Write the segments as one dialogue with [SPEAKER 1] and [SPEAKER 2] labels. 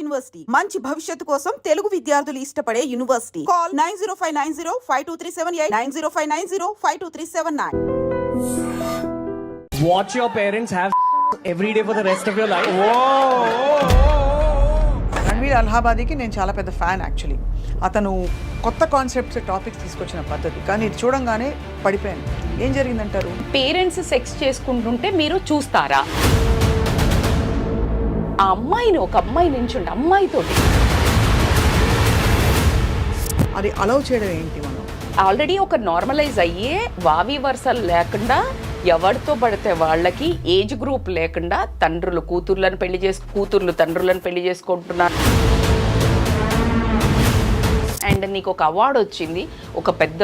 [SPEAKER 1] University మంచి భవిష్యత్తు కోసం తెలుగు విద్యార్థులు ఇష్టపడే university. Call 9059052378 9059052379.
[SPEAKER 2] Watch your parents have every day for the rest of your life.
[SPEAKER 3] Ranveer అలహాబాదీకి నేను చాలా పెద్ద ఫ్యాన్ యాక్చువల్లీ. అతను కొత్త కాన్సెప్ట్స్ టాపిక్స్ తీసుకొచ్చిన పద్ధతి, కానీ ఇది చూడంగానే పడిపోయాను. ఏం జరిగిందంటారు?
[SPEAKER 4] పేరెంట్స్ సెక్స్ చేసుకుంటుంటే మీరు చూస్తారా? ఆ అమ్మాయిని ఒక అమ్మాయి నించుండి అమ్మాయితోటి
[SPEAKER 3] అది అలౌ చేయడం ఏంటి? మనం
[SPEAKER 4] ఆల్రెడీ ఒక నార్మలైజ్ అయ్యే వావి వరుసలు లేకుండా ఎవరితో పడితే వాళ్ళకి ఏజ్ గ్రూప్ లేకుండా కూతుర్లు తండ్రులను పెళ్లి చేసుకుంటున్నారు. అండ్ నీకు ఒక అవార్డు వచ్చింది, ఒక పెద్ద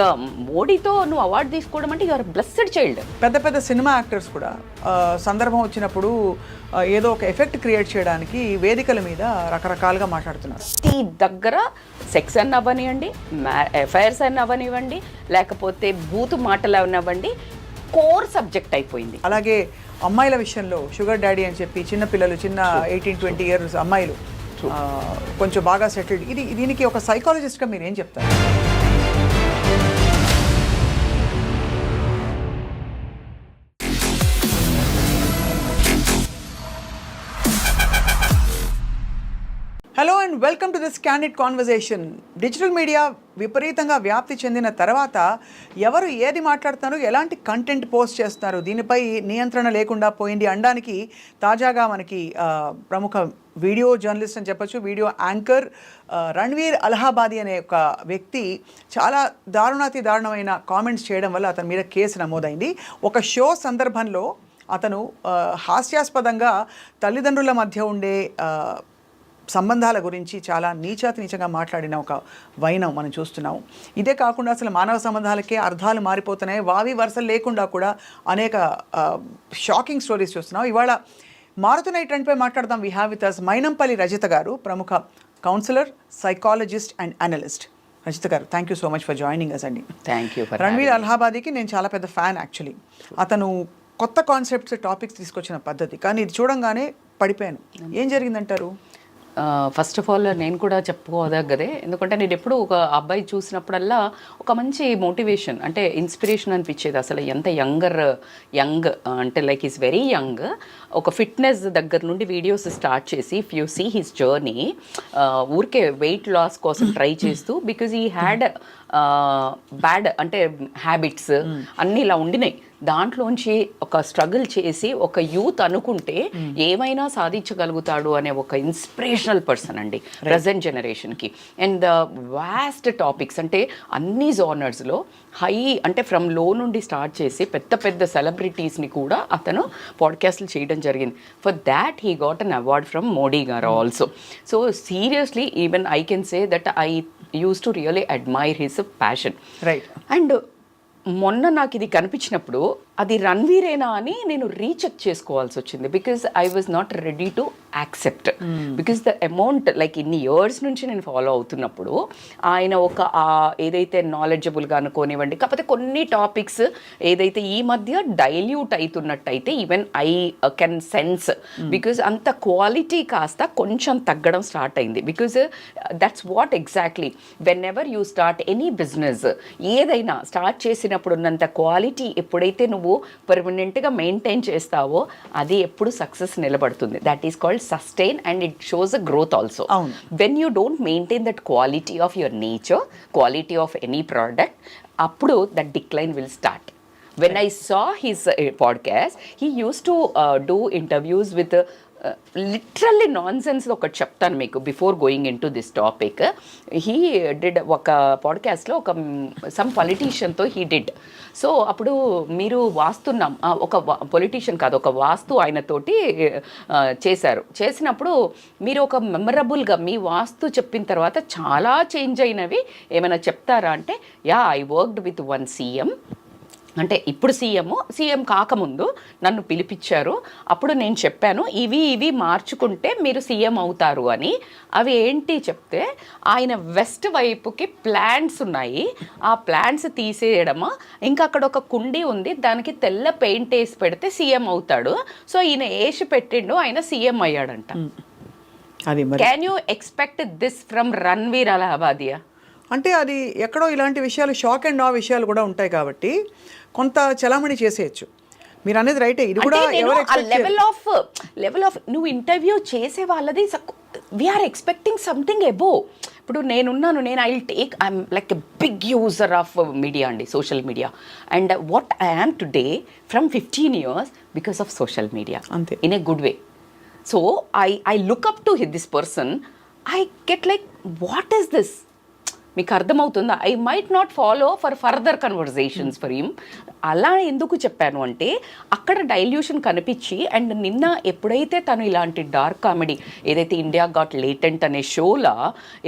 [SPEAKER 4] మోడీతో నువ్వు అవార్డు తీసుకోవడం అంటే యువర్ బ్లెస్డ్ చైల్డ్.
[SPEAKER 3] పెద్ద పెద్ద సినిమా యాక్టర్స్ కూడా సందర్భం వచ్చినప్పుడు ఏదో ఒక ఎఫెక్ట్ క్రియేట్ చేయడానికి వేదికల మీద రకరకాలుగా మాట్లాడుతున్నారు.
[SPEAKER 4] ఈ దగ్గర సెక్స్ అని అవ్వనివ్వండి, ఎఫ్ఐఆర్స్ అని అవ్వనివ్వండి, లేకపోతే బూతు మాటలు అవనివ్వండి, కోర్ సబ్జెక్ట్ అయిపోయింది.
[SPEAKER 3] అలాగే అమ్మాయిల విషయంలో షుగర్ డాడీ అని చెప్పి చిన్న పిల్లలు, చిన్న 18-20 years అమ్మాయిలు కొంచెం బాగా సెటిల్డ్. దీనికి ఒక సైకాలజిస్ట్గా మీరు ఏం చెప్తారు? Hello and welcome to this candid conversation. Digital media విపరీతంగా వ్యాప్తి చెందిన తర్వాత ఎవరు ఏది మాట్లాడుతున్నారు, ఎలాంటి కంటెంట్ పోస్ట్ చేస్తున్నారు, దీనిపై నియంత్రణ లేకుండా పోయింది అనడానికి తాజాగా మనకి ప్రముఖ వీడియో జర్నలిస్ట్ అని చెప్పొచ్చు, వీడియో యాంకర్ రణ్వీర్ అలహాబాదీ అనే ఒక వ్యక్తి చాలా దారుణమైన కామెంట్స్ చేయడం వల్ల అతని మీద కేసు నమోదైంది. ఒక షో సందర్భంలో అతను హాస్యాస్పదంగా తల్లిదండ్రుల మధ్య ఉండే సంబంధాల గురించి చాలా నీచంగా మాట్లాడిన ఒక వైనం మనం చూస్తున్నాం. ఇదే కాకుండా అసలు మానవ సంబంధాలకే అర్థాలు మారిపోతున్నాయి. వావి వరుసలు లేకుండా కూడా అనేక షాకింగ్ స్టోరీస్ చూస్తున్నాం. ఇవాళ మారుతున్న ఈ ట్రెండ్పై మాట్లాడదాం. We have with us Mainampalli Rajitha garu, ప్రముఖ counsellor, psychologist and analyst. Rajitha garu, thank you so much for joining us అండి.
[SPEAKER 4] Thank you.
[SPEAKER 3] రణ్వీర్ అలహాబాదీకి నేను చాలా పెద్ద ఫ్యాన్ యాక్చువల్లీ. అతను కొత్త కాన్సెప్ట్స్ టాపిక్స్ తీసుకొచ్చిన పద్ధతి, కానీ ఇది చూడంగానే పడిపోయాను. ఏం జరిగిందంటారు?
[SPEAKER 4] ఫస్ట్ ఆఫ్ ఆల్ నేను కూడా చెప్పుకోదగ్గదే, ఎందుకంటే నేను ఎప్పుడు ఒక అబ్బాయి చూసినప్పుడల్లా ఒక మంచి మోటివేషన్ అంటే ఇన్స్పిరేషన్ అనిపించేది. అసలు ఎంత యంగ్ అంటే లైక్ ఈజ్ వెరీ యంగ్. ఒక ఫిట్నెస్ దగ్గర నుండి వీడియోస్ స్టార్ట్ చేసి if you see his journey, ఊరికే వెయిట్ లాస్ కోసం ట్రై చేస్తూ, బికాజ్ ఈ హ్యాడ్ బ్యాడ్ అంటే హ్యాబిట్స్ అన్నీ ఇలా ఉండినాయి. దాంట్లోంచి ఒక స్ట్రగుల్ చేసి ఒక యూత్ అనుకుంటే ఏమైనా సాధించగలుగుతాడు అనే ఒక ఇన్స్పిరేషనల్ పర్సన్ అండి ప్రజెంట్ జనరేషన్కి. అండ్ ద వాస్ట్ టాపిక్స్ అంటే అన్ని జోనర్స్లో హై అంటే ఫ్రమ్ లో నుండి స్టార్ట్ చేసి పెద్ద సెలబ్రిటీస్ని కూడా అతను పాడ్కాస్ట్లు చేయడం జరిగింది. For that he got an award from Modi garu also. So seriously even I can say that I use to really admire his passion.
[SPEAKER 3] Right.
[SPEAKER 4] And మొన్న నాకు ఇది కనిపించినప్పుడు అది రణ్వీరేనా అని నేను రీచెక్ చేసుకోవాల్సి వచ్చింది. Because I was not ready to accept, because the amount like ఇన్ని ఇయర్స్ నుంచి నేను ఫాలో అవుతున్నప్పుడు ఆయన ఒక ఏదైతే నాలెడ్జబుల్గా అనుకోనివ్వండి, కాకపోతే కొన్ని టాపిక్స్ ఏదైతే ఈ మధ్య డైల్యూట్ అవుతున్నట్టయితే even I can sense, because అంత క్వాలిటీ కాస్త కొంచెం తగ్గడం స్టార్ట్ అయింది. Because that's what exactly whenever you start any business, ఏదైనా స్టార్ట్ చేసినప్పుడు ఉన్నంత క్వాలిటీ ఎప్పుడైతే నువ్వు పర్మనెంట్గా మెయింటైన్ చేస్తావో అది ఎప్పుడు సక్సెస్ నిలబడుతుంది. That is called sustain and it shows a growth also. When you don't maintain that quality of your nature, quality of any product, appudu that decline will start. When I saw his podcast, he used to do interviews with literally non sense ఒకటి చెప్తాను మీకు before going in to this topic. He did ఒక పాడ్కాస్ట్లో ఒక some పొలిటీషియన్తో he did. So అప్పుడు మీరు వాస్తున్నాం ఒక politician కాదు, ఒక వాస్తు ఆయనతోటి చేసినప్పుడు మీరు ఒక మెమరబుల్గా మీ వాస్తు చెప్పిన తర్వాత చాలా చేంజ్ అయినవి ఏమైనా చెప్తారా అంటే, yeah I worked with one CM, అంటే ఇప్పుడు సీఎం కాకముందు నన్ను పిలిపించారు. అప్పుడు నేను చెప్పాను ఇవి మార్చుకుంటే మీరు సీఎం అవుతారు అని. అవి ఏంటి చెప్తే, ఆయన వెస్ట్ వైపుకి ప్లాంట్స్ ఉన్నాయి, ఆ ప్లాంట్స్ తీసేయడమా, ఇంకా అక్కడ ఒక కుండీ ఉంది దానికి తెల్ల పెయింట్ వేసి పెడితే సీఎం అవుతాడు. సో ఈయన వేసి పెట్టిండు, ఆయన సీఎం అయ్యాడంట.
[SPEAKER 3] అది మరి
[SPEAKER 4] can you expect this from Ranveer Allahbadia?
[SPEAKER 3] అంటే అది ఎక్కడో ఇలాంటి విషయాలు షాక్ అండ్ ఆ విషయాలు కూడా ఉంటాయి కాబట్టి కొంత చలామణి చేసేయచ్చు. మీరు అనేది రైటే, ఇది కూడా ఎవరు
[SPEAKER 4] లెవెల్ ఆఫ్ నువ్వు ఇంటర్వ్యూ చేసే వాళ్ళది వీఆర్ ఎక్స్పెక్టింగ్ సంథింగ్ ఎబో. ఇప్పుడు నేను I I'm like a big user of media అండి, social media. And what I am today from 15 years because of social media,
[SPEAKER 3] అంతే,
[SPEAKER 4] in a good way. So I look up to this person. I get like what is this? మీకు అర్థమవుతుందా? I might not follow for further conversations for him. అలా ఎందుకు చెప్పాను అంటే అక్కడ dilution కనిపించి, and నిన్న ఎప్పుడైతే తను ఇలాంటి డార్క్ కామెడీ ఏదైతే ఇండియా గాట్ లేటెంట్ అనే షోలా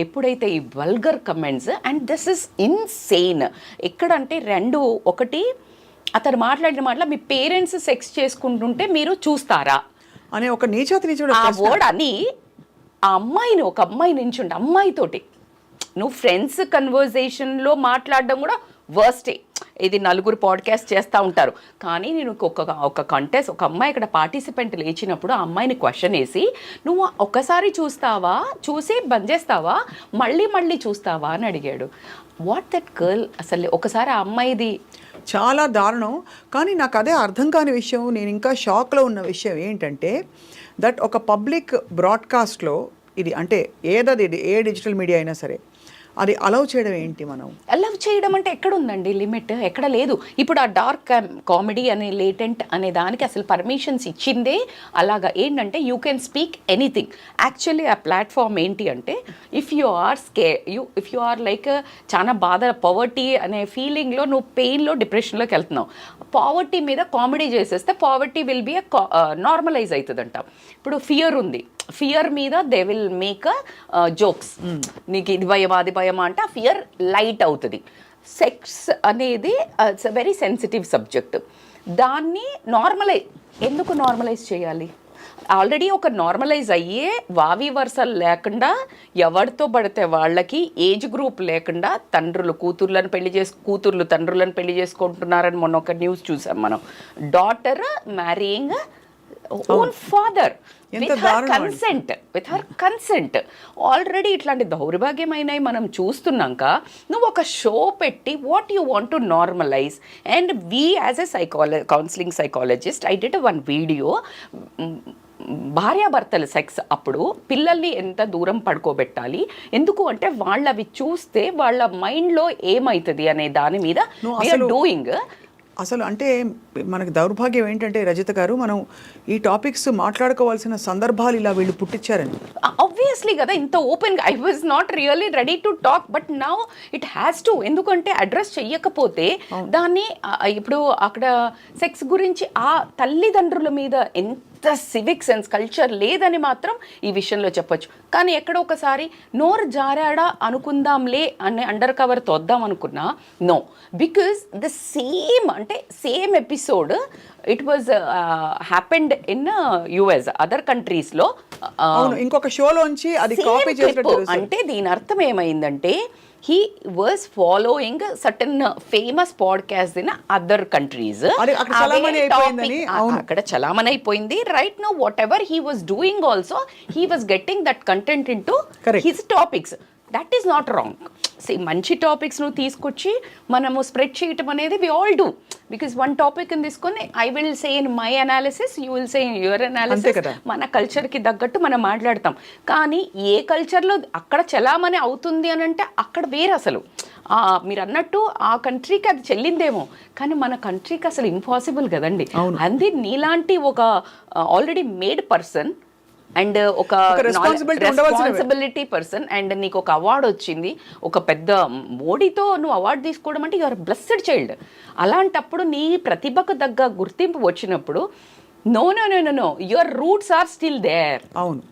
[SPEAKER 4] ఎప్పుడైతే ఈ vulgar comments, and this is insane. ఎక్కడంటే ఒకటి అతను మాట్లాడిన మాటల మీ పేరెంట్స్ సెక్స్ చేసుకుంటుంటే మీరు చూస్తారా
[SPEAKER 3] అనే ఒక నీచాతి
[SPEAKER 4] ఆ వర్డ్ అని ఒక అమ్మాయి నించుంటే అమ్మాయితోటి నువ్వు ఫ్రెండ్స్ కన్వర్జేషన్లో మాట్లాడడం కూడా వర్స్టే. ఇది నలుగురు పాడ్కాస్ట్ చేస్తూ ఉంటారు. కానీ నేను ఒక అమ్మాయి ఇక్కడ పార్టిసిపెంట్ లేచినప్పుడు ఆ అమ్మాయిని క్వశ్చన్ వేసి నువ్వు ఒకసారి చూస్తావా, చూసి బంద్ చేస్తావా, మళ్ళీ చూస్తావా అని అడిగాడు. వాట్ దట్ గర్ల్ అసలు ఒకసారి ఆ అమ్మాయిది
[SPEAKER 3] చాలా దారుణం. కానీ నాకు అదే అర్థం కాని విషయం, నేను ఇంకా షాక్లో ఉన్న విషయం ఏంటంటే దట్ ఒక పబ్లిక్ బ్రాడ్కాస్ట్లో ఇది అంటే ఏదది ఏ డిజిటల్ మీడియా అయినా సరే అది అలౌ చేయడం ఏంటి? మనం
[SPEAKER 4] అలౌ చేయడం అంటే ఎక్కడ ఉందండి లిమిట్? ఎక్కడ లేదు. ఇప్పుడు ఆ డార్క్ కామెడీ అనే లేటెంట్ అనే దానికి అసలు పర్మిషన్స్ ఇచ్చిందే అలాగా. ఏంటంటే you can speak anything. Actually ఆ ప్లాట్ఫామ్ ఏంటి అంటే ఇఫ్ యు ఆర్ లైక్ చాలా బాధ పవర్టీ అనే ఫీలింగ్లో నువ్వు పెయిన్లో డిప్రెషన్లోకి వెళ్తున్నావు, పావర్టీ మీద కామెడీ చేసేస్తే పావర్టీ విల్ బి నార్మలైజ్ అవుతుందంట. ఇప్పుడు ఫియర్ ఉంది, ఫియర్ మీద దే విల్ మేక్ జోక్స్. నీకు ఇది భయమా అది భయమా అంటే ఆ ఫియర్ లైట్ అవుతుంది. సెక్స్ అనేది it's a very sensitive subject. దాన్ని ఎందుకు నార్మలైజ్ చేయాలి? ఆల్రెడీ ఒక నార్మలైజ్ అయ్యే వావి వరుసలు లేకుండా ఎవరితో పడితే వాళ్ళకి ఏజ్ గ్రూప్ లేకుండా కూతుర్లు తండ్రులను పెళ్లి చేసుకుంటున్నారని మొన్న ఒక న్యూస్ చూసాం మనం. Daughter marrying own father with her consent. Already ఇట్లాంటి దౌర్భాగ్యమైనవి మనం చూస్తున్నాక నువ్వు ఒక షో పెట్టి what you want to normalise. And we as a counselling psychologist I did one video. భార్యాభర్తల సెక్స్ అప్పుడు పిల్లల్ని ఎంత దూరం పడుకోబెట్టాలి, ఎందుకు అంటే వాళ్ళు అవి చూస్తే వాళ్ళ మైండ్లో ఏమవుతుంది అనే దాని మీద డూయింగ్.
[SPEAKER 3] అసలు అంటే మనకి దౌర్భాగ్యం ఏంటంటే రజిత గారు, మనం ఈ టాపిక్స్ మాట్లాడుకోవాల్సిన సందర్భాలు ఇలా వీళ్ళు పుట్టించారని.
[SPEAKER 4] ఆబ్వియస్లీ కదా, ఇంత ఓపెన్గా I was not really ready to talk, but now it has to. ఎందుకంటే అడ్రస్ చెయ్యకపోతే దాన్ని ఇప్పుడు అక్కడ సెక్స్ గురించి ఆ తల్లిదండ్రుల మీద ఎంత సివిక్ సెన్స్ కల్చర్ లేదని మాత్రం ఈ విషయంలో చెప్పొచ్చు. కానీ ఎక్కడో ఒకసారి నోరు జారాడా అనుకుందాంలే అనే అండర్ కవర్ తోద్దాం అనుకున్నా, no, because the same episode it was happened in US other కంట్రీస్లో.
[SPEAKER 3] ఇంకొక షోలోంచి అది కాపీ చేసినట్టు.
[SPEAKER 4] అంటే దీని అర్థం ఏమైందంటే he was following certain famous podcasts in other countries. అక్కడ చలామణి అయిపోయింది. Right now what ever he was doing also, he was getting that content into his topics. That is not wrong. See, మంచి topics నువ్వు తీసుకొచ్చి మనము spread చేయటం అనేది we all do. Because one topic తీసుకొని I will say in my analysis, you will say in your analysis. మన కల్చర్కి తగ్గట్టు మనం మాట్లాడతాం. కానీ ఏ కల్చర్లో అక్కడ చలామణి అవుతుంది అని అంటే అక్కడ వేరే. అసలు మీరు అన్నట్టు ఆ కంట్రీకి అది చెల్లిందేమో, కానీ మన కంట్రీకి అసలు ఇంపాసిబుల్ కదండి. అది నీలాంటి ఒక ఆల్రెడీ మేడ్ పర్సన్ అండ్ ఒక రెస్పాన్సిబిలిటీ పర్సన్, అండ్ నీకు ఒక అవార్డు వచ్చింది, ఒక పెద్ద మోడీతో నువ్వు అవార్డు తీసుకోవడం అంటే యువర్ బ్లెస్డ్ చైల్డ్. అలాంటప్పుడు నీ ప్రతిభకు తగ్గ గుర్తింపు వచ్చినప్పుడు know your roots are still there.
[SPEAKER 3] అవును,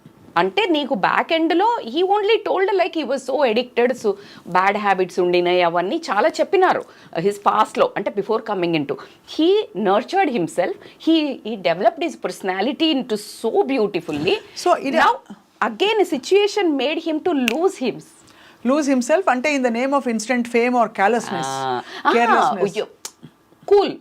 [SPEAKER 4] అంటే నీకు బ్యాక్ ఎండ్లో he only told like he was so addicted, so bad habits ఉండినాయి అవన్నీ చాలా చెప్పినారు హిస్ పాస్ట్లో. అంటే before coming into he nurtured himself, he developed his personality into so beautifully.
[SPEAKER 3] So ఇది
[SPEAKER 4] again situation made him to lose
[SPEAKER 3] himself. అంటే in the name of instant fame or carelessness.
[SPEAKER 4] Cool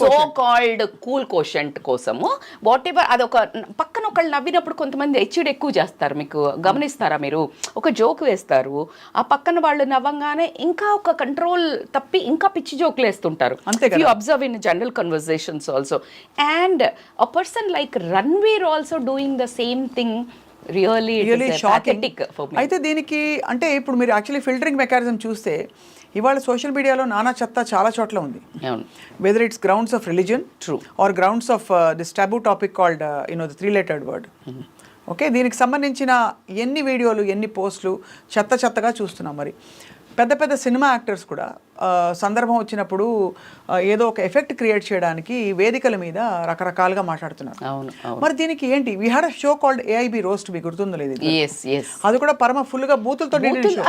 [SPEAKER 4] so called cool quotient కోసము what ever అదొక పక్కన ఒకళ్ళు నవ్వినప్పుడు కొంతమంది హెచ్చుడు ఎక్కువ చేస్తారు, మీకు గమనిస్తారా మీరు? ఒక జోక్ వేస్తారు, ఆ పక్కన వాళ్ళు నవ్వంగానే ఇంకా ఒక కంట్రోల్ తప్పి ఇంకా పిచ్చి జోకులు వేస్తుంటారు. You observe in general conversations also. And a person like Ranveer also doing the same thing really shocking.
[SPEAKER 3] అయితే దీనికి అంటే ఇప్పుడు మీరు యాక్చువల్లీ ఫిల్టరింగ్ మెకానిజం చూస్తే ఇవాళ సోషల్ మీడియాలో నానా చెత్త చాలా చోట్ల ఉంది. Whether it's grounds of religion are grounds of this taboo topic called the 3-lettered word. Okay, దీనికి సంబంధించిన ఎన్ని వీడియోలు ఎన్ని పోస్టులు చెత్తగా చూస్తున్నాం. మరి పెద్ద పెద్ద సినిమా యాక్టర్స్ కూడా సందర్భం వచ్చినప్పుడు ఏదో ఒక ఎఫెక్ట్ క్రియేట్ చేయడానికి వేదికల మీద రకరకాలుగా మాట్లాడుతున్నారు. మరి దీనికి ఏంటి? We had a show called AIB roast, మీకు గుర్తుందో లేదు? అది కూడా పరమ ఫుల్ గా బూతులతో.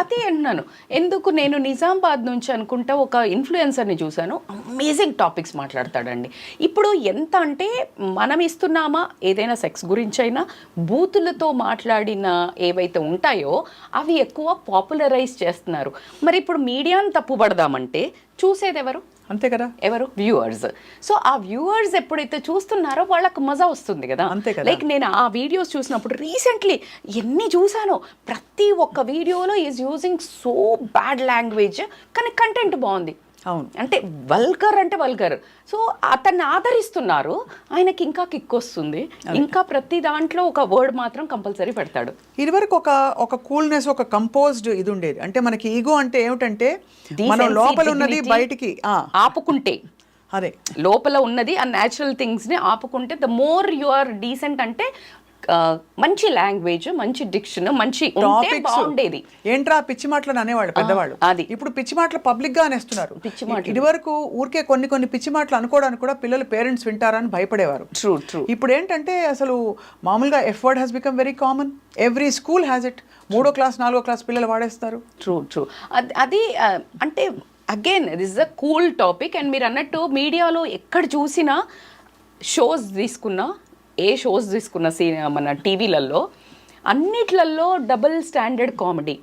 [SPEAKER 4] అదే అంటున్నాను, ఎందుకు నేను నిజామాబాద్ నుంచి అనుకుంటా ఒక ఇన్ఫ్లుయెన్సర్ని చూశాను, అమేజింగ్ టాపిక్స్ మాట్లాడతాడండి. ఇప్పుడు ఎంత అంటే మనం ఇస్తున్నామా ఏదైనా సెక్స్ గురించి అయినా బూతులతో మాట్లాడిన ఏవైతే ఉంటాయో అవి ఎక్కువ పాపులరైజ్ చేస్తున్నారు. మరి ఇప్పుడు మీడియాను తప్పుపడదామంటే చూసేది ఎవరు?
[SPEAKER 3] అంతే కదా,
[SPEAKER 4] ఎవరు? వ్యూవర్స్. సో ఆ వ్యూవర్స్ ఎప్పుడైతే చూస్తున్నారో వాళ్ళకు మజా వస్తుంది కదా. లైక్ నేను ఆ వీడియోస్ చూసినప్పుడు రీసెంట్లీ ఎన్ని చూసానో, ప్రతి ఒక్క వీడియోలో is using so bad language, కానీ కంటెంట్ బాగుంది.
[SPEAKER 3] అవును,
[SPEAKER 4] అంటే వల్గర్ అంటే వల్గర్. సో అతన్ని ఆదరిస్తున్నారు, ఆయనకి ఇంకా కిక్ వస్తుంది, ఇంకా ప్రతి దాంట్లో ఒక వర్డ్ మాత్రం కంపల్సరీ పెడతాడు.
[SPEAKER 3] ఇదివరకు ఒక కూల్నెస్, ఒక కంపోజ్డ్ ఇది ఉండేది. అంటే మనకి ఈగో అంటే ఏమిటంటే మనం లోపల ఉన్నది బయటికి
[SPEAKER 4] ఆపుకుంటే,
[SPEAKER 3] అదే
[SPEAKER 4] లోపల ఉన్నది ఆ న్యాచురల్ థింగ్స్ ని ఆపుకుంటే the more you are decent. అంటే మంచి లాంగ్వేజ్, మంచి డిక్షన్, మంచి బాగుండేది.
[SPEAKER 3] ఏంట్రా పిచ్చి మాటలు అనేవాళ్ళు పెద్దవాళ్ళు.
[SPEAKER 4] అది
[SPEAKER 3] ఇప్పుడు పిచ్చి మాటలు పబ్లిక్ గా అనేస్తున్నారు. ఇదివరకు ఊరికే కొన్ని పిచ్చి మాటలు అనుకోవడానికి కూడా పిల్లలు పేరెంట్స్ వింటారని భయపడేవారు.
[SPEAKER 4] ట్రూ.
[SPEAKER 3] ఇప్పుడు ఏంటంటే అసలు మామూలుగా F word has become very common. Every school has it. 3వ క్లాస్ 4వ క్లాస్ పిల్లలు వాడేస్తారు.
[SPEAKER 4] ట్రూ. అది అంటే again this is a cool topic. And మీరు అన్నట్టు మీడియాలో ఎక్కడ చూసినా షోస్ తీసుకున్నా, ఏ షోస్ తీసుకున్న మన టీవీలలో అన్నిట్లలో double standard comedy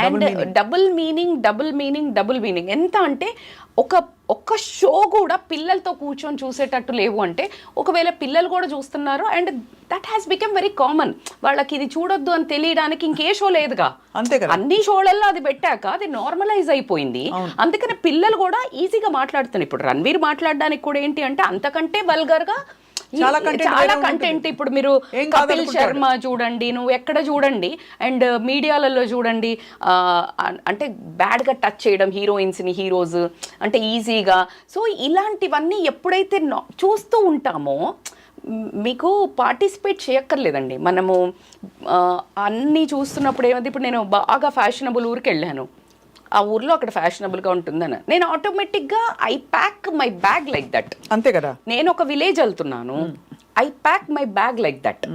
[SPEAKER 4] and double meaning. ఎంత అంటే ఒక్క షో కూడా పిల్లలతో కూర్చొని చూసేటట్టు లేవు. అంటే ఒకవేళ పిల్లలు కూడా చూస్తున్నారు and that has become very common. వాళ్ళకి ఇది చూడొద్దు అని తెలియడానికి ఇంకే షో లేదుగా.
[SPEAKER 3] అంతే కదా,
[SPEAKER 4] అన్ని షోలలో అది పెట్టాక అది నార్మలైజ్ అయిపోయింది. అందుకని పిల్లలు కూడా ఈజీగా మాట్లాడుతున్నారు. ఇప్పుడు రణ్వీర్ మాట్లాడడానికి కూడా ఏంటి అంటే అంతకంటే వల్గర్ గా చాలా కంటెంట్. ఇప్పుడు మీరు కపిల్ శర్మ చూడండి, నువ్వు ఎక్కడ చూడండి, అండ్ మీడియాలలో చూడండి, అంటే బ్యాడ్గా టచ్ చేయడం హీరోయిన్స్ని, హీరోస్ అంటే ఈజీగా. సో ఇలాంటివన్నీ ఎప్పుడైతే చూస్తూ ఉంటామో మీకు పార్టిసిపేట్ చేయక్కర్లేదండి. మనము అన్నీ చూస్తున్నప్పుడు ఏమైంది, ఇప్పుడు నేను బాగా ఫ్యాషనబుల్ ఊరికి వెళ్ళాను, ఆ ఊర్లో అక్కడ ఫ్యాషనబుల్గా ఉంటుందని నేను ఆటోమేటిక్గా I pack my bag like that.
[SPEAKER 3] అంతే కదా,
[SPEAKER 4] నేను ఒక విలేజ్ వెళ్తున్నాను, I pack my bag like that.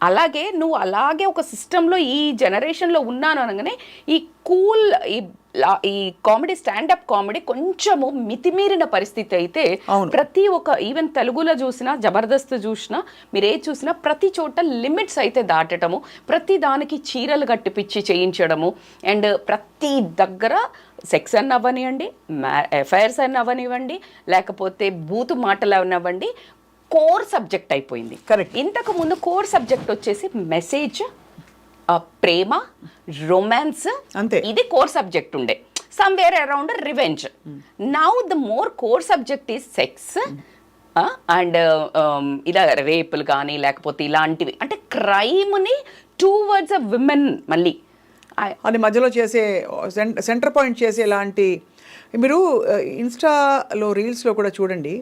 [SPEAKER 4] అలాగే నువ్వు అలాగే ఒక సిస్టంలో ఈ జనరేషన్లో ఉన్నాను అనగానే ఈ కూల్ ఈ కామెడీ, స్టాండప్ కామెడీ కొంచెము మితిమీరిన పరిస్థితి అయితే ప్రతి ఒక్క ఈవెన్ తెలుగులో చూసినా, జబర్దస్త్ చూసినా, మీరు ఏది చూసినా ప్రతి చోట లిమిట్స్ అయితే దాటటము, ప్రతి దానికి చీరలు కట్టిపిచ్చి చేయించడము, అండ్ ప్రతి దగ్గర సెక్స్ అని అవ్వనివ్వండి, ఎఫ్ఐఆర్స్ అని అవ్వనివ్వండి, లేకపోతే బూతు మాటలు అవనివ్వండి, కోర్ సబ్జెక్ట్ అయిపోయింది.
[SPEAKER 3] కరెక్ట్.
[SPEAKER 4] ఇంతకు ముందు కోర్ సబ్జెక్ట్ వచ్చేసి మెసేజ్, ప్రేమ, రొమాన్స్,
[SPEAKER 3] అంతే,
[SPEAKER 4] ఇది కోర్ సబ్జెక్ట్ ఉండే. Somewhere around revenge. Now the more core subject is sex and ఇలా రేపులు కానీ లేకపోతే ఇలాంటివి, అంటే క్రైమ్ని టువర్డ్స్ అ విమెన్. మళ్ళీ
[SPEAKER 3] అది మధ్యలో చేసే సెంటర్ పాయింట్ చేసే ఇలాంటి. మీరు ఇన్స్టాలో రీల్స్లో కూడా చూడండి,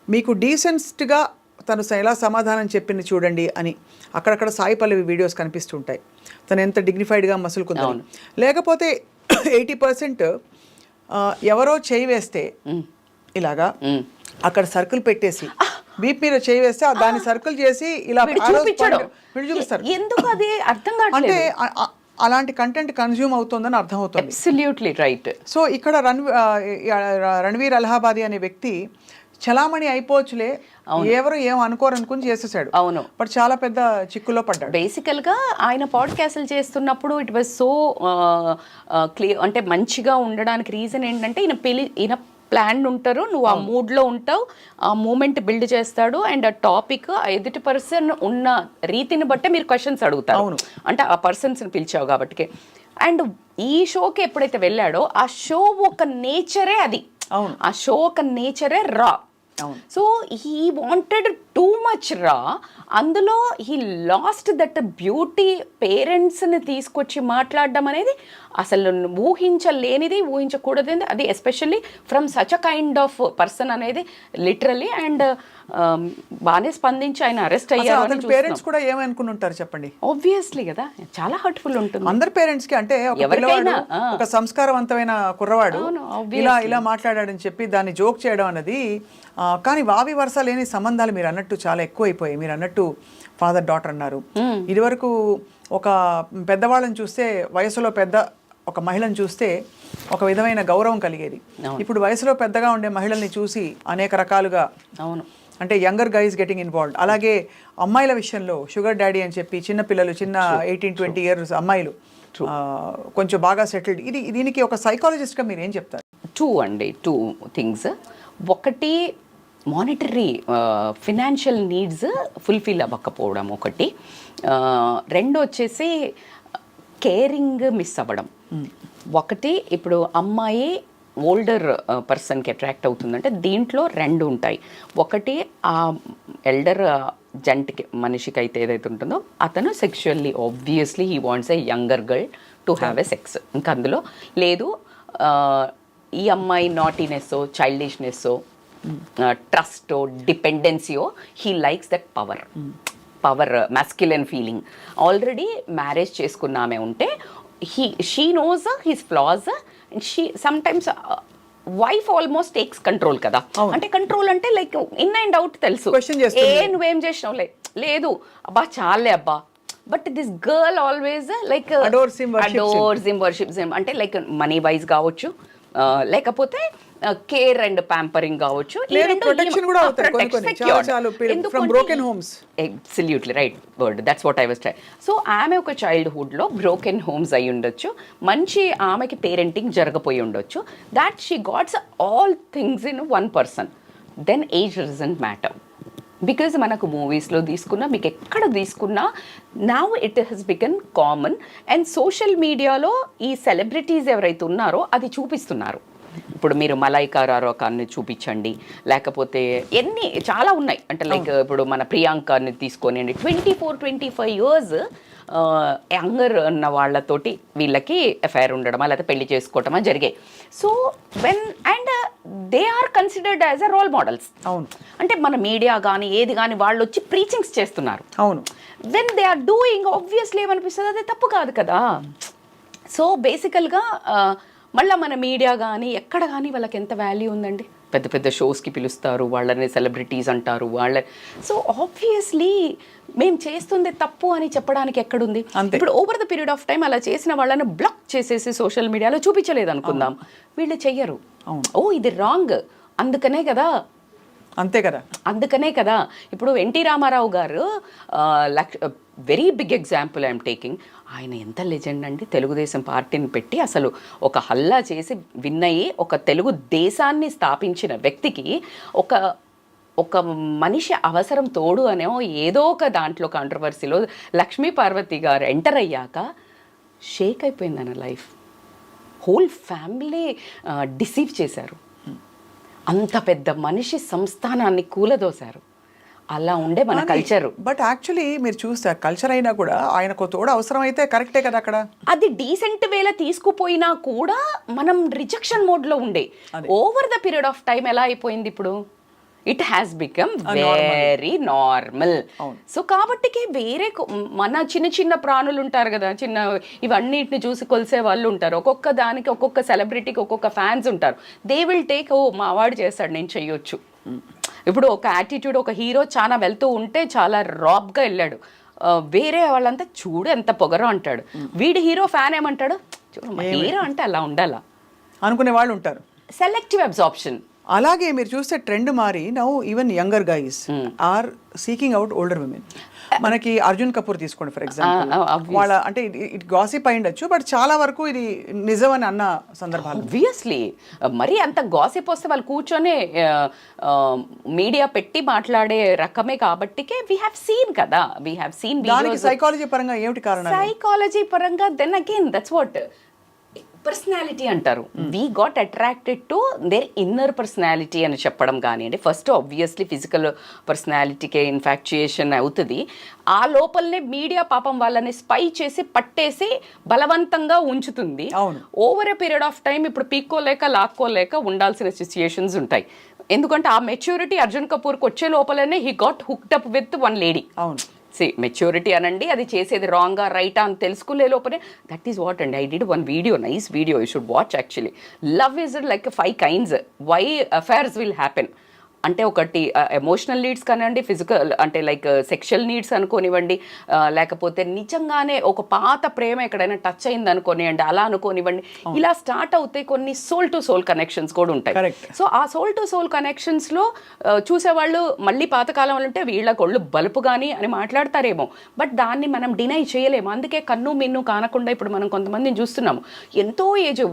[SPEAKER 3] మీకు డీసెంట్గా తను ఎలా సమాధానం చెప్పింది చూడండి అని అక్కడక్కడ సాయి పల్లవి వీడియోస్ కనిపిస్తుంటాయి. తను ఎంత డిగ్నిఫైడ్గా మసులుకుంది. లేకపోతే 80% ఎవరో చేయి వేస్తే ఇలాగా అక్కడ సర్కిల్ పెట్టేసి బీప్ మీద చేయి వేస్తే దాన్ని సర్కిల్ చేసి ఇలా చూపిస్తారు.
[SPEAKER 4] ఎందుకు అది అర్థం కావట్లేదు.
[SPEAKER 3] అంటే అలాంటి కంటెంట్ కన్జ్యూమ్ అవుతుందని అర్థమవుతుంది.
[SPEAKER 4] Absolutely right.
[SPEAKER 3] సో ఇక్కడ రణ్వీర్ అలహాబాదీ అనే వ్యక్తి చలామణి అయిపోవచ్చులే, ఎవరు ఏం అనుకోరనుకుని చేసేసాడు.
[SPEAKER 4] అవును,
[SPEAKER 3] బట్ చాలా పెద్ద చిక్కులో పడ్డాడు.
[SPEAKER 4] బేసికల్గా ఆయన పాడ్కాస్ట్లు చేస్తున్నప్పుడు ఇట్ వాజ్ సో క్లియర్. అంటే మంచిగా ఉండడానికి రీజన్ ఏంటంటే ఈయన ప్లాన్ ఉంటారు, నువ్వు ఆ మూడ్లో ఉంటావు, ఆ మూమెంట్ బిల్డ్ చేస్తాడు, అండ్ ఆ టాపిక్ ఎదుటి పర్సన్ ఉన్న రీతిని బట్టే మీరు క్వశ్చన్స్ అడుగుతారు, అంటే ఆ పర్సన్స్ని పిలిచావు కాబట్టి. అండ్ ఈ షోకి ఎప్పుడైతే వెళ్ళాడో ఆ షో ఒక నేచరే అది, ఆ షో ఒక నేచరే రా. So he wanted too much రా. అందులో హీ లాస్ట్ దట్ బ్యూటీ. పేరెంట్స్ని తీసుకొచ్చి మాట్లాడడం అనేది అసలు ఊహించలేనిది, ఊహించకూడదు. అది especially from such a kind of person అనేది లిటరలీ. అండ్ బాగానే స్పందించి ఆయన అరెస్ట్ అయ్యారు.
[SPEAKER 3] పేరెంట్స్ కూడా ఏమనుకుని ఉంటారు చెప్పండి?
[SPEAKER 4] ఆబ్వియస్లీ కదా, చాలా హర్ట్ఫుల్ ఉంటుంది
[SPEAKER 3] అందరు పేరెంట్స్ కి. అంటే
[SPEAKER 4] ఎవరికైనా
[SPEAKER 3] ఒక సంస్కారవంతమైన కుర్రవాడు ఇలా మాట్లాడాడని చెప్పి దాన్ని జోక్ చేయడం అన్నది. కానీ వావి వరుస లేని సంబంధాలు మీరు అన్నట్టు చాలా ఎక్కువైపోయాయి. మీరు అన్నట్టు ఫాదర్ డాటర్ అన్నారు. ఇదివరకు ఒక పెద్దవాళ్ళని చూస్తే, వయసులో పెద్ద ఒక మహిళను చూస్తే ఒక విధమైన గౌరవం కలిగేది. ఇప్పుడు వయసులో పెద్దగా ఉండే మహిళల్ని చూసి అనేక రకాలుగా, అంటే యంగర్ గైస్ గెటింగ్ ఇన్వాల్వ్డ్. అలాగే అమ్మాయిల విషయంలో షుగర్ డాడీ అని చెప్పి చిన్న పిల్లలు, చిన్న 18-20 ఇయర్స్ అమ్మాయిలు కొంచెం బాగా సెటిల్డ్. దీనికి ఒక సైకాలజిస్ట్గా మీరు ఏం చెప్తారు?
[SPEAKER 4] Two things. ఒకటి, మానిటరీ ఫినాన్షియల్ నీడ్స్ ఫుల్ఫిల్ అవ్వకపోవడం ఒకటి. రెండు వచ్చేసి కేరింగ్ మిస్ అవ్వడం. ఒకటి, ఇప్పుడు అమ్మాయి ఓల్డర్ పర్సన్కి అట్రాక్ట్ అవుతుందంటే దీంట్లో రెండు ఉంటాయి. ఒకటి, ఆ ఎల్డర్ జంటకి, మనిషికి అయితే ఏదైతే ఉంటుందో అతను sexually obviously he wants a younger girl to have a sex. ఇంకా అందులో లేదు. ఈ అమ్మాయి నాటీనెస్సో, చైల్డిష్నెస్సో, ట్రస్టో, డిపెండెన్సీయో, he likes that power masculine feeling. Already marriage చేసుకున్నామే ఉంటే she knows his flaws. She sometimes wife almost takes control కదా. అంటే కంట్రోల్ అంటే లైక్ ఇన్ అండ్ అవుట్ తెలుసు, నువ్వేం చేసినావు లేదు అబ్బా చాలే అబ్బా. But this girl always like adores him, worships him. అంటే లైక్ మనీ వైజ్ కావచ్చు, లేకపోతే కేర్ అండ్ ప్యాంపరింగ్ కావచ్చు. Absolutely right word, that's what I was try. So ఆమె ఒక చైల్డ్హుడ్లో బ్రోకెన్ హోమ్స్ అయి ఉండొచ్చు, మంచి ఆమెకి పేరెంటింగ్ జరగపోయి ఉండొచ్చు. That she gets all things in one person. Then age doesn't matter. Because మనకు మూవీస్లో తీసుకున్నా, మీకు ఎక్కడ తీసుకున్నా now it has become common. And social మీడియాలో ఈ సెలబ్రిటీస్ ఎవరైతే ఉన్నారో అది చూపిస్తున్నారు. ఇప్పుడు మీరు మలైకా రారోకాన్ని చూపించండి, లేకపోతే ఎన్ని చాలా ఉన్నాయి. అంటే లైక్ ఇప్పుడు మన ప్రియాంకని తీసుకోనండి, 24-25 years యంగర్ ఉన్న వాళ్ళతోటి వీళ్ళకి అఫైర్ ఉండడమా లేకపోతే పెళ్లి చేసుకోవటమా జరిగాయి. So and they are considered as a role models.
[SPEAKER 3] అవును,
[SPEAKER 4] అంటే మన మీడియా కానీ ఏది కానీ వాళ్ళు వచ్చి ప్రీచింగ్స్ చేస్తున్నారు.
[SPEAKER 3] అవును,
[SPEAKER 4] when they are doing obviously ఏమనిపిస్తుంది, అదే తప్పు కాదు కదా. సో బేసికల్గా మళ్ళీ మన మీడియా కానీ ఎక్కడ కానీ వాళ్ళకి ఎంత వాల్యూ ఉందండి. పెద్ద పెద్ద షోస్కి పిలుస్తారు, వాళ్ళని సెలబ్రిటీస్ అంటారు వాళ్ళ. సో ఆబ్వియస్లీ మేము చేస్తుంది తప్పు అని చెప్పడానికి ఎక్కడుంది. ఇప్పుడు over the period of time అలా చేసిన వాళ్ళని బ్లాక్ చేసేసి సోషల్ మీడియాలో చూపించలేదు అనుకుందాం, వీళ్ళు చెయ్యరు. ఓ ఇది రాంగ్, అందుకనే కదా,
[SPEAKER 3] అంతే కదా,
[SPEAKER 4] అందుకనే కదా. ఇప్పుడు NT Rama Rao garu very big example I'm taking. ఆయన ఎంత లెజెండ్ అండి. తెలుగుదేశం పార్టీని పెట్టి అసలు ఒక హల్లా చేసి విన్ అయ్యి ఒక తెలుగు దేశాన్ని స్థాపించిన వ్యక్తికి ఒక మనిషి అవసరం తోడు అనేో ఏదో ఒక దాంట్లో కాంట్రవర్సీలో లక్ష్మీ పార్వతి గారు ఎంటర్ అయ్యాక షేక్ అయిపోయింది అన్న లైఫ్. హోల్ ఫ్యామిలీ డిసీవ్ చేశారు. అంత పెద్ద మనిషి సంస్థానాన్ని కూలదోశారు. అలా ఉండే మన కల్చర్.
[SPEAKER 3] బట్ యాక్చువల్లీ మీరు చూస్తారు, కల్చర్ అయినా కూడా ఆయనకు తోడు అవసరం అయితే కరెక్టే కదా. అక్కడ
[SPEAKER 4] అది డీసెంట్ వేలా తీసుకుపోయినా కూడా మనం రిజెక్షన్ మోడ్లో ఉండే. Over the period of time ఎలా అయిపోయింది ఇప్పుడు, it has become very normal. So కాబట్టికి వేరే మన చిన్న చిన్న ప్రాణులు ఉంటారు కదా, చిన్న ఇవన్నిటిని చూసి కొలిసే వాళ్ళు ఉంటారు. ఒక్కొక్క దానికి ఒక్కొక్క సెలబ్రిటీకి ఒక్కొక్క ఫ్యాన్స్ ఉంటారు. దే విల్ టేక్, ఓ మా వాడు చేస్తాడు నేను చెయ్యొచ్చు. ఇప్పుడు ఒక యాటిట్యూడ్, ఒక హీరో చాలా వెళ్తూ ఉంటే చాలా రాబ్గా వెళ్ళాడు, వేరే వాళ్ళంతా చూడు ఎంత పొగరో అంటాడు. వీడి హీరో ఫ్యాన్ ఏమంటాడు, చూడు హీరో అంటే అలా ఉండాలా
[SPEAKER 3] అనుకునే వాళ్ళు ఉంటారు.
[SPEAKER 4] Selective absorption.
[SPEAKER 3] అలాగే మీరు చూస్తే ట్రెండ్ మారి now even younger guys are seeking out older women. మనకి అర్జున్ కపూర్ తీసుకోండి ఫర్ ఎగ్జాంపుల్,
[SPEAKER 4] obvious.
[SPEAKER 3] వాళ్ళ అంటే ఇట్ గాసిప్ అయి ఉండొచ్చు, బట్ చాలా వరకు ఇది నిజం అని అన్న సందర్భాలు.
[SPEAKER 4] ఆబ్వియస్లీ మరి అంత గాసిప్ వస్తే వాళ్ళు కూర్చొని మీడియా పెట్టి మాట్లాడే రకమే కాబట్టికే వీ హ్యావ్ సీన్ కదా, వీ హ్యావ్ సీన్
[SPEAKER 3] దానికి సైకాలజీ పరంగా ఏమిటి కారణం?
[SPEAKER 4] సైకాలజీ పరంగా then again that's what personality అంటారు. We got attracted to their inner personality అని చెప్పడం కానివ్వండి. ఫస్ట్ ఆబ్వియస్లీ ఫిజికల్ పర్సనాలిటీకే ఇన్ఫాక్చుయేషన్ అవుతుంది. ఆ లోపలనే మీడియా పాపం వాళ్ళని స్పై చేసి పట్టేసి బలవంతంగా ఉంచుతుంది. Over a period of time ఇప్పుడు పీక్కోలేక లాక్కోలేక ఉండాల్సిన సిచ్యుయేషన్స్ ఉంటాయి. ఎందుకంటే ఆ మెచ్యూరిటీ అర్జున్ కపూర్కి వచ్చే లోపలనే he got hooked up with one lady.
[SPEAKER 3] అవును,
[SPEAKER 4] మెచ్యూరిటీ అనండి, అది చేసేది రాంగా రైటా అని తెలుసుకునే లోపలే దట్ ఈస్ వాట్ అండి. I did one video, nice video, you should watch actually. Love is like 5 kinds why affairs will happen అంటే ఒకటి ఎమోషనల్ నీడ్స్ కానివ్వండి, ఫిజికల్ అంటే లైక్ సెక్షువల్ నీడ్స్ అనుకోనివ్వండి, లేకపోతే నిజంగానే ఒక పాత ప్రేమ ఎక్కడైనా టచ్ అయింది అనుకోనివ్వండి, అలా అనుకోనివ్వండి. ఇలా స్టార్ట్ అవుతాయి కొన్ని సోల్ టు సోల్ కనెక్షన్స్ కూడా ఉంటాయి. సో ఆ సోల్ టు సోల్ కనెక్షన్స్లో చూసేవాళ్ళు మళ్ళీ పాతకాలం ఉంటే వీళ్ళ కొళ్ళు బలుపు కానీ అని మాట్లాడతారేమో, బట్ దాన్ని మనం డినై చేయలేము. అందుకే కన్ను మిన్ను కానకుండా ఇప్పుడు మనం కొంతమందిని చూస్తున్నాము, ఎంతో ఏజ్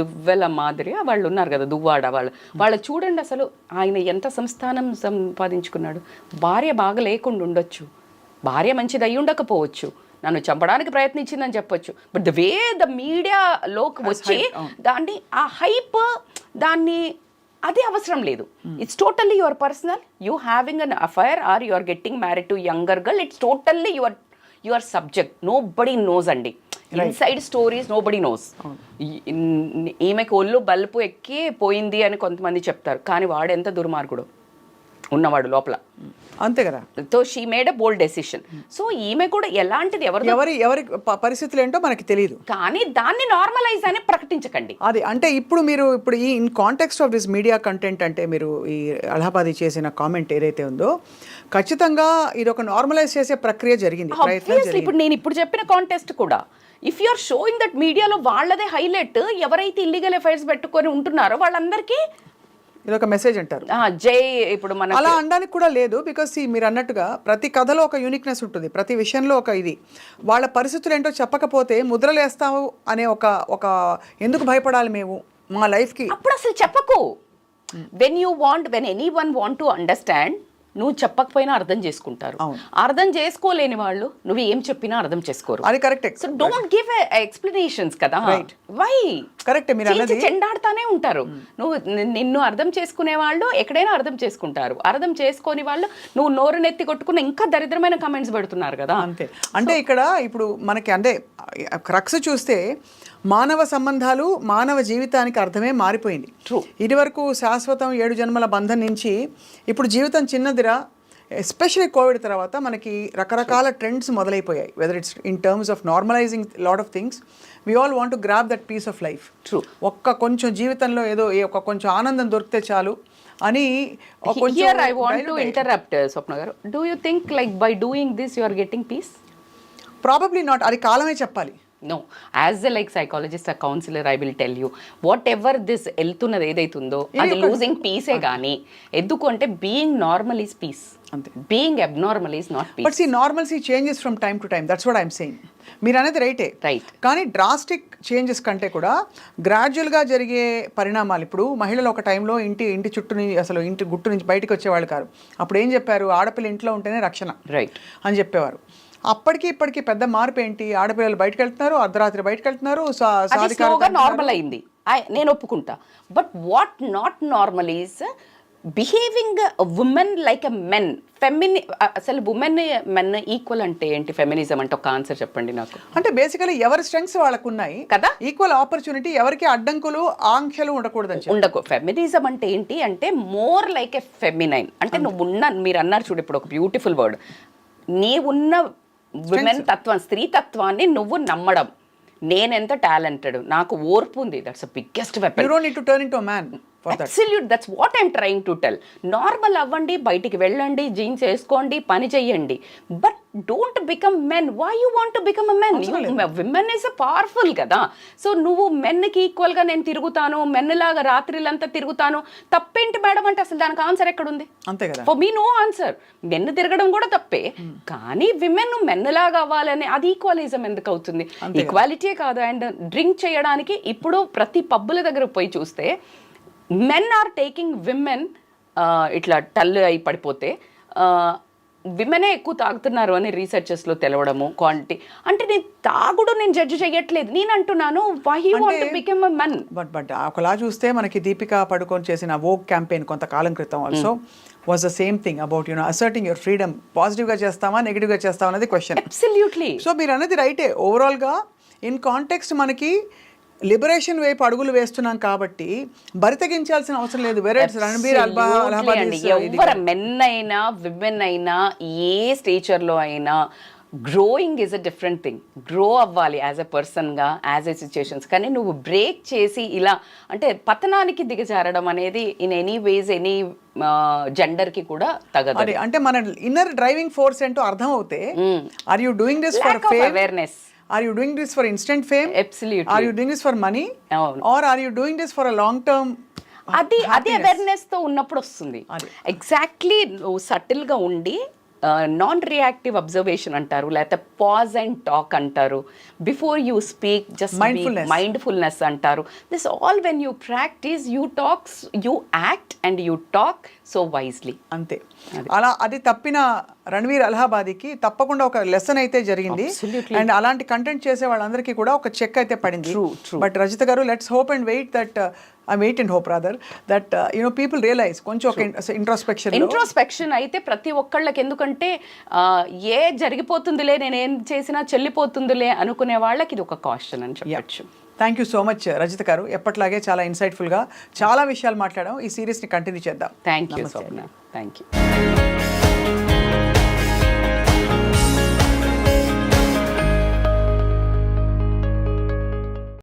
[SPEAKER 4] దువ్వెల మాదిరిగా వాళ్ళు ఉన్నారు కదా, దువ్వాడ వాళ్ళు చూడండి అసలు ఆయన ఎంత సంస్థానం సంపాదించుకున్నాడు. భార్య బాగా లేకుండా ఉండొచ్చు, భార్య మంచిది అయి ఉండకపోవచ్చు, నన్ను చంపడానికి ప్రయత్నించిందని చెప్పొచ్చు, బట్ ద వే ద మీడియాలోకి వచ్చి దాన్ని ఆ హైప్ దాన్ని అది అవసరం లేదు. It's totally your personal, you having an affair or you are getting married to younger girl, it's totally your subject. Nobody knows అండి, inside stories nobody knows. ఈమెకు ఒళ్ళు బల్పు ఎక్కి పోయింది అని కొంతమంది చెప్తారు, కానీ వాడు ఎంత దుర్మార్గుడు ఉన్నవాడు లోపల,
[SPEAKER 3] అంతే కదా.
[SPEAKER 4] So she made a bold decision. So ఈమె కూడా ఎలాంటిది
[SPEAKER 3] ఎవరి పరిస్థితులు ఏంటో మనకి తెలియదు,
[SPEAKER 4] కానీ దాన్ని నార్మలైజ్ అని ప్రకటించకండి.
[SPEAKER 3] అది అంటే ఇప్పుడు ఈ in context of this media content అంటే మీరు ఈ అలహాబాదీ చేసిన కామెంట్ ఏదైతే ఉందో ఖచ్చితంగా ఇది ఒక నార్మలైజ్ చేసే ప్రక్రియ జరిగింది.
[SPEAKER 4] ఇప్పుడు నేను ఇప్పుడు చెప్పిన కాంటెస్ట్ కూడా if you are showing that మీడియాలో వాళ్ళదే హైలైట్, ఎవరైతే ఇల్లీగల్ అఫైర్స్ పెట్టుకొని ఉంటున్నారో వాళ్ళందరికీ
[SPEAKER 3] ఇది ఒక మెసేజ్ అంటారు.
[SPEAKER 4] జై ఇప్పుడు మనం
[SPEAKER 3] అలా అనడానికి కూడా లేదు, బికాస్ మీరు అన్నట్టుగా ప్రతి కథలో ఒక యూనిక్నెస్ ఉంటుంది, ప్రతి విషయంలో ఒక ఇది. వాళ్ళ పరిస్థితులు ఏంటో చెప్పకపోతే ముద్రలు వేస్తాము అనే ఒక ఎందుకు భయపడాలి మేము మా లైఫ్కి?
[SPEAKER 4] అప్పుడు అసలు చెప్పకు. When anyone want to understand, నువ్వు చెప్పకపోయినా అర్థం చేసుకుంటారు. అర్థం చేసుకోలేని వాళ్ళు నువ్వు ఏం చెప్పినా అర్థం చేసుకోరు.
[SPEAKER 3] అది correct.
[SPEAKER 4] So don't give explanations కదా. వై
[SPEAKER 3] కరెక్ట్, మీరు అన్నది
[SPEAKER 4] చెండాడుతానే ఉంటారు. నువ్వు నిన్ను అర్థం చేసుకునే వాళ్ళు ఎక్కడైనా అర్థం చేసుకుంటారు, అర్థం చేసుకోని వాళ్ళు నువ్వు నోరు నెత్తి కొట్టుకున్న ఇంకా దరిద్రమైన కమెంట్స్ పెడుతున్నారు కదా.
[SPEAKER 3] అంతే. అంటే ఇక్కడ ఇప్పుడు మనకి అంటే క్రక్స్ చూస్తే మానవ సంబంధాలు మానవ జీవితానికి అర్థమే మారిపోయింది. ఇది వరకు శాశ్వతం 7 జన్మల బంధం నుంచి ఇప్పుడు జీవితం చిన్నదిరా, ఎస్పెషలీ కోవిడ్ తర్వాత మనకి రకరకాల ట్రెండ్స్ మొదలైపోయాయి. Whether it's in terms of normalising lot of things, we all want to grab that piece of life. కొంచెం జీవితంలో ఏదో కొంచెం ఆనందం దొరికితే చాలు అని.
[SPEAKER 4] Here I want to interrupt, Swapna garu. Do you think like by doing this you are getting peace?
[SPEAKER 3] Probably not. అది కాలమే చెప్పాలి.
[SPEAKER 4] No, as a like psychologist, a counselor, I will tell you, whatever this వెళ్తున్నది ఏదైతుందో అది losing పీసే కానీ, ఎందుకు అంటే being normal is peace, being abnormal is not peace.
[SPEAKER 3] But see normalcy changes from time to time, that's what I'm saying. మీరు అనేది రైటే,
[SPEAKER 4] right.
[SPEAKER 3] కానీ డ్రాస్టిక్ చేంజెస్ కంటే కూడా గ్రాడ్యువల్గా జరిగే పరిణామాలు. ఇప్పుడు మహిళలు ఒక టైంలో ఇంటి చుట్టూ అసలు ఇంటి గుట్టు నుంచి బయటకు వచ్చేవాళ్ళు కాదు. అప్పుడు ఏం చెప్పారు? ఆడపిల్ల ఇంట్లో ఉంటేనే రక్షణ,
[SPEAKER 4] రైట్
[SPEAKER 3] అని చెప్పేవారు. అప్పటికి ఇప్పటికి పెద్ద మార్పు ఏంటి? ఆడపిల్లలు బయటకు వెళ్తున్నారు, అర్ధరాత్రి బయటకు వెళ్తున్నారు,
[SPEAKER 4] నార్మల్ అయింది, నేను ఒప్పుకుంటా. But what not normal is behaving women like a men. అసలు ఉమెన్ మెన్ ఈక్వల్ అంటే ఏంటి? ఫెమినిజం అంటే ఒక ఆన్సర్ చెప్పండి నాకు.
[SPEAKER 3] అంటే బేసికలీ ఎవరి స్ట్రెంగ్స్ వాళ్ళకు ఉన్నాయి
[SPEAKER 4] కదా,
[SPEAKER 3] ఈక్వల్ ఆపర్చునిటీ, ఎవరికి అడ్డంకులు ఆంక్షలు ఉండకూడదు.
[SPEAKER 4] ఫెమినిజం అంటే ఏంటి అంటే మోర్ లైక్ ఎ ఫెమినైన్. అంటే నువ్వు మీరు అన్నారు చూడు ఇప్పుడు ఒక బ్యూటిఫుల్ వర్డ్, నీవున్న విమెన్ తత్వం, స్త్రీ తత్వాన్ని నువ్వు నమ్మడం. నేనెంత టాలెంటెడ్, నాకు ఓర్పు ఉంది, that's the biggest weapon.
[SPEAKER 3] You don't need to turn into a man for that.
[SPEAKER 4] Absolute, that's what I'm trying to tell. Normal అవ్వండి, బయటికి వెళ్ళండి, జీన్స్ వేసుకోండి, పని చెయ్యండి, but don't become men. Why you want to become a men? Women is powerful కదా. So నువ్వు మెన్కి ఈక్వల్గా నేను తిరుగుతాను, మెన్ లాగా రాత్రిలంతా తిరుగుతాను, తప్పేంటి మేడం అంటే అసలు దానికి ఆన్సర్ ఎక్కడుంది?
[SPEAKER 3] అంతే కదా.
[SPEAKER 4] For me no answer. Men తిరగడం కూడా తప్పే, కానీ విమెన్ మెన్ లాగా అవ్వాలని అది ఈక్వలిజం ఎందుకు అవుతుంది? ఈక్వాలిటీ కాదు. అండ్ డ్రింక్ చేయడానికి ఇప్పుడు ప్రతి పబ్బుల దగ్గర పోయి చూస్తే మెన్ ఆర్ టేకింగ్ విమెన్ ఇట్లా టల్ అయి పడిపోతే విమెనే ఎక్కువ తాగుతున్నారు అని రీసెర్చెస్లో తెలవడము, క్వాంటిటీ. అంటే నేను తాగుడు నేను జడ్జి చేయట్లేదు, నేను అంటున్నాను why you want to become a men.
[SPEAKER 3] But ఒకలా చూస్తే మనకి దీపికా పడుకొని చేసిన వోక్ క్యాంపెయిన్ కొంతకాలం క్రితం also was the same thing about asserting your freedom. పాజిటివ్గా చేస్తామా నెగిటివ్గా చేస్తామా అనేది క్వశ్చన్.
[SPEAKER 4] అబ్సల్యూట్లీ.
[SPEAKER 3] సో మీరు అనేది రైటే. ఓవరాల్గా ఇన్ కాంటెక్స్ట్ మనకి లిబరేషన్ వైపు అడుగులు వేస్తున్నాం కాబట్టి బరితెగించాల్సిన అవసరం లేదు.
[SPEAKER 4] ఎవరు మెన్ అయినా విమెన్ అయినా ఏ స్టేచర్లో అయినా growing is a different thing. Grow అవ్వాలి యాజ్ ఎ పర్సన్గా, యాజ్ ఎ సిచ్యుయేషన్స్. కానీ నువ్వు బ్రేక్ చేసి ఇలా అంటే పతనానికి దిగజారడం అనేది ఇన్ ఎనీ వేస్ ఎనీ జెండర్కి కూడా తగదు.
[SPEAKER 3] అంటే మన ఇన్నర్ డ్రైవింగ్ ఫోర్స్ ఏంటో అర్థం అవుతే are you doing this for
[SPEAKER 4] awareness?
[SPEAKER 3] Are you doing this for instant fame?
[SPEAKER 4] Absolutely.
[SPEAKER 3] Are you doing this for money? Or are you doing this for a long term?
[SPEAKER 4] అది awareness తో ఉన్నప్పుడు వస్తుంది. Exactly నువ్వు subtle గా ఉండి non reactive observation అంటారు, లేకపోతే pause and talk అంటారు, before you speak just mindfulness అంటారు. This all when you practice you talks, you act and you talk so wisely.
[SPEAKER 3] అంతే. అలా అది తప్పిన రణ్వీర్ అలహాబాదీకి తప్పకుండా ఒక లెసన్ అయితే జరిగింది. అండ్ అలాంటి కంటెంట్ చేసే వాళ్ళందరికీ కూడా ఒక చెక్ అయితే పడింది. But Rajitha garu, let's hope and wait that wait and hope rather that people realise కొంచెం ఒక
[SPEAKER 4] ఇంట్రోస్పెక్షన్ అయితే ప్రతి ఒక్కళ్ళకి. ఎందుకంటే ఏ జరిగిపోతుందిలే, నేనేం చేసినా చెల్లిపోతుందిలే అనుకునే వాళ్ళకి ఇది ఒక కాషన్ అని చెప్పచ్చు.
[SPEAKER 3] Thank you so much Rajitha గారు. ఎప్పట్లాగే చాలా ఇన్సైట్ఫుల్గా చాలా విషయాలు మాట్లాడాం. ఈ సిరీస్ని కంటిన్యూ చేద్దాం.
[SPEAKER 4] Thank you.